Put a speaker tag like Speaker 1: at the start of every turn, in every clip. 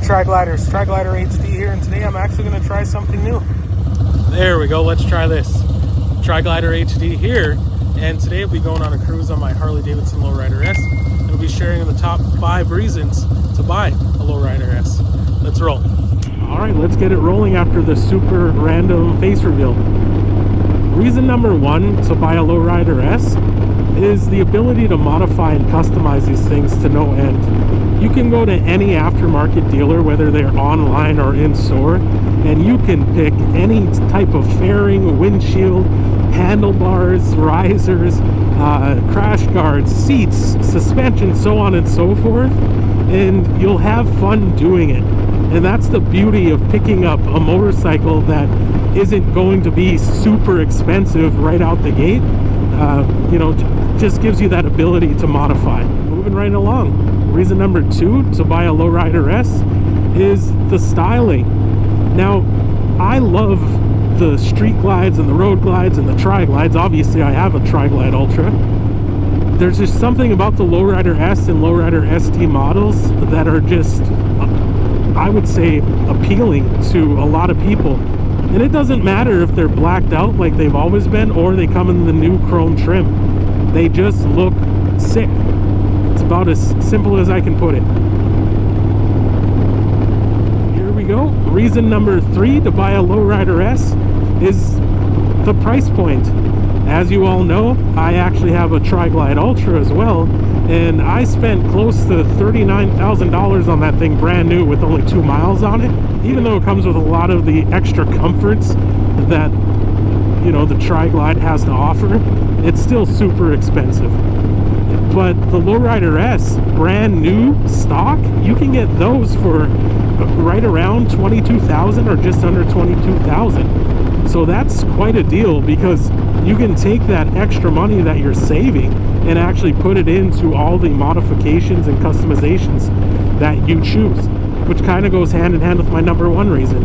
Speaker 1: Tri-Gliders, Tri-Glider HD here, and today I'm actually going to try something new. There we go, let's try this. Tri-Glider HD here, and today I'll be going on a cruise on my Harley-Davidson Low Rider S, and I'll be sharing the top 5 reasons to buy a Low Rider S. Let's roll. Alright, let's get it rolling after the super random face reveal. Reason number 1 to buy a Low Rider S is the ability to modify and customize these things to no end. You can go to any aftermarket dealer, whether they're online or in store, and you can pick any type of fairing, windshield, handlebars, risers, crash guards, seats, suspension, so on and so forth, and you'll have fun doing it. And that's the beauty of picking up a motorcycle that isn't going to be super expensive right out the gate. Just gives you that ability to modify. Moving right along. Reason number 2 to buy a Low Rider S is the styling. Now, I love the street glides and the road glides and the tri-glides. Obviously, I have a Tri-Glide Ultra. There's just something about the Low Rider S and Low Rider ST models that are just, I would say, appealing to a lot of people. And it doesn't matter if they're blacked out like they've always been or they come in the new chrome trim. They just look sick. It's about as simple as I can put it. Here we go. Reason number 3 to buy a Low Rider S is the price point. As you all know, I actually have a Tri-Glide Ultra as well, and I spent close to $39,000 on that thing brand new with only 2 miles on it. Even though it comes with a lot of the extra comforts that, the Tri-Glide has to offer, it's still super expensive. But the Low Rider S, brand new stock, you can get those for right around $22,000 or just under $22,000. So that's quite a deal, because you can take that extra money that you're saving and actually put it into all the modifications and customizations that you choose, which kind of goes hand in hand with my number 1 reason.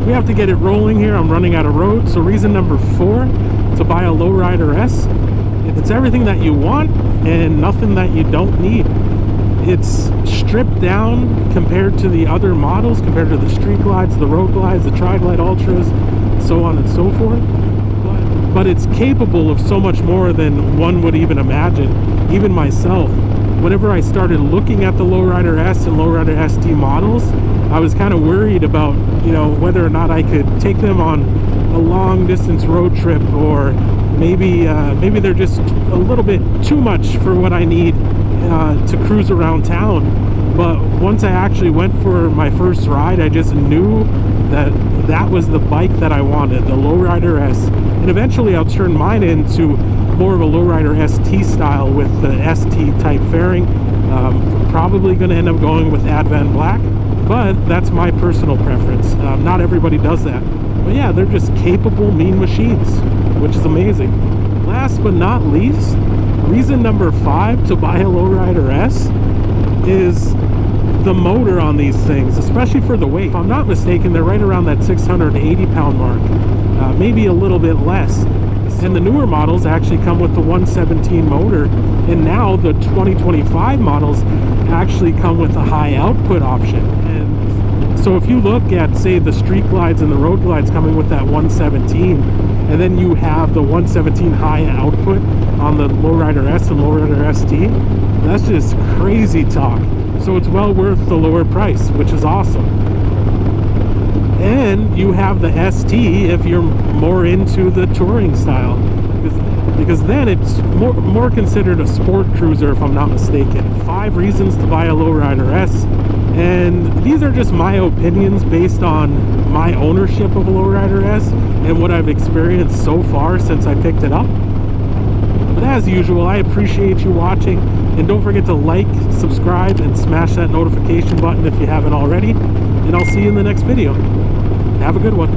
Speaker 1: We have to get it rolling here. I'm running out of road. So reason number 4 to buy a Low Rider S, it's everything that you want and nothing that you don't need. It's stripped down compared to the other models, compared to the street glides, the road glides, the Tri-Glide Ultras, so on and so forth. But it's capable of so much more than one would even imagine. Even myself, whenever I started looking at the Low Rider S and Low Rider ST models, I was kind of worried about, whether or not I could take them on a long distance road trip, or maybe they're just a little bit too much for what I need to cruise around town. But once I actually went for my first ride, I just knew that was the bike that I wanted, the Low Rider S. And eventually I'll turn mine into more of a Low Rider ST style with the ST type fairing. Probably going to end up going with Advan Black, but that's my personal preference. Not everybody does that. But yeah, they're just capable, mean machines, which is amazing. Last but not least, reason number 5 to buy a Low Rider S is the motor on these things, especially for the weight. If I'm not mistaken, they're right around that 680 pound mark, maybe a little bit less. And the newer models actually come with the 117 motor, and now the 2025 models actually come with a high output option. And so if you look at, say, the street glides and the road glides coming with that 117, and then you have the 117 high output on the Low Rider S and Low Rider ST, that's just crazy talk. So it's well worth the lower price, which is awesome. And you have the ST if you're more into the touring style, because then it's more considered a sport cruiser, if I'm not mistaken. 5 reasons to buy a Low Rider S, and these are just my opinions based on my ownership of a Low Rider S and what I've experienced so far since I picked it up. But as usual, I appreciate you watching, and don't forget to like, subscribe, and smash that notification button if you haven't already, and I'll see you in the next video. Have a good one.